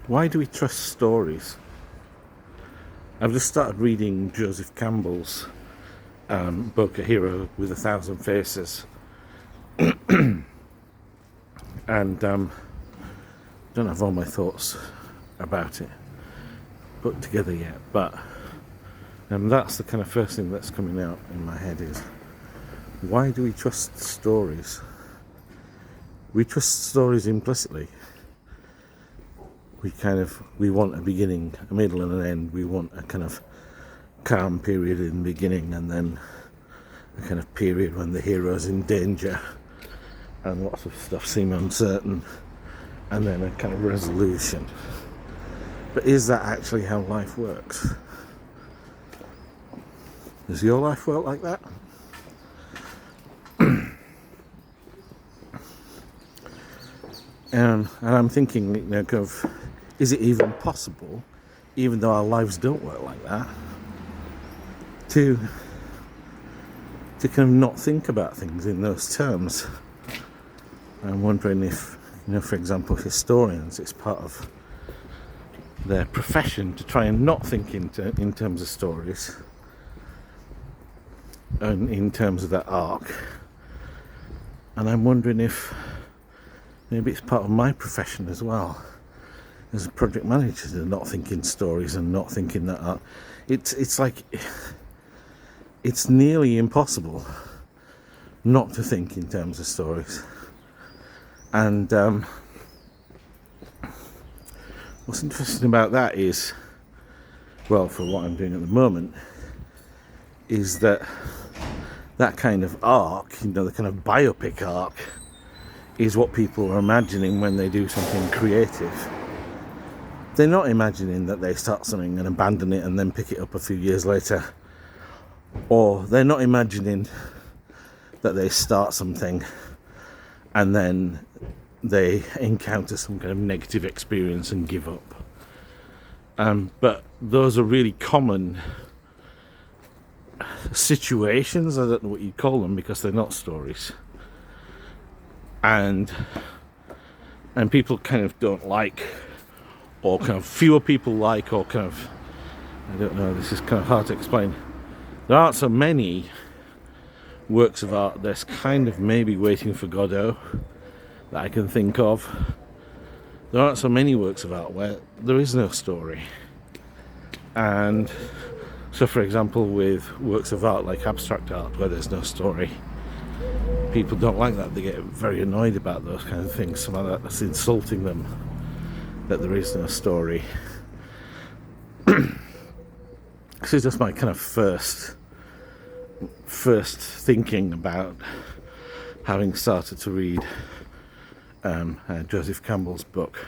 Why do we trust stories? I've just started reading Joseph Campbell's book, A Hero with a Thousand Faces, and don't have all my thoughts about it put together yet, but that's the kind of first thing that's coming out in my head is, why do we trust stories? We trust stories implicitly. We want a beginning, a middle and an end. We want a kind of calm period in the beginning, and then a kind of period when the hero's in danger and lots of stuff seems uncertain, and then a kind of resolution. But is that actually how life works? Does your life work like that? And I'm thinking, is it even possible, even though our lives don't work like that, to kind of not think about things in those terms? I'm wondering if, for example, historians, it's part of their profession to try and not think in terms of stories and in terms of that arc. And I'm wondering if maybe it's part of my profession as well, as a project manager, to not think in stories and not thinking that art. It's like it's nearly impossible not to think in terms of stories. And what's interesting about that is, well, for what I'm doing at the moment, is that kind of arc, the kind of biopic arc, is what people are imagining when they do something creative. They're not imagining that they start something and abandon it and then pick it up a few years later. Or they're not imagining that they start something and then they encounter some kind of negative experience and give up. But those are really common situations. I don't know what you'd call them, because they're not stories. And people kind of don't like, or kind of fewer people like, or kind of, I don't know, this is kind of hard to explain. There aren't so many works of art that's kind of maybe Waiting for Godot that I can think of. There aren't so many works of art where there is no story. And so, for example, with works of art like abstract art where there's no story, people don't like that. They get very annoyed about those kind of things. Some of that's insulting them, that there is no story. This is just my kind of first thinking about having started to read Joseph Campbell's book.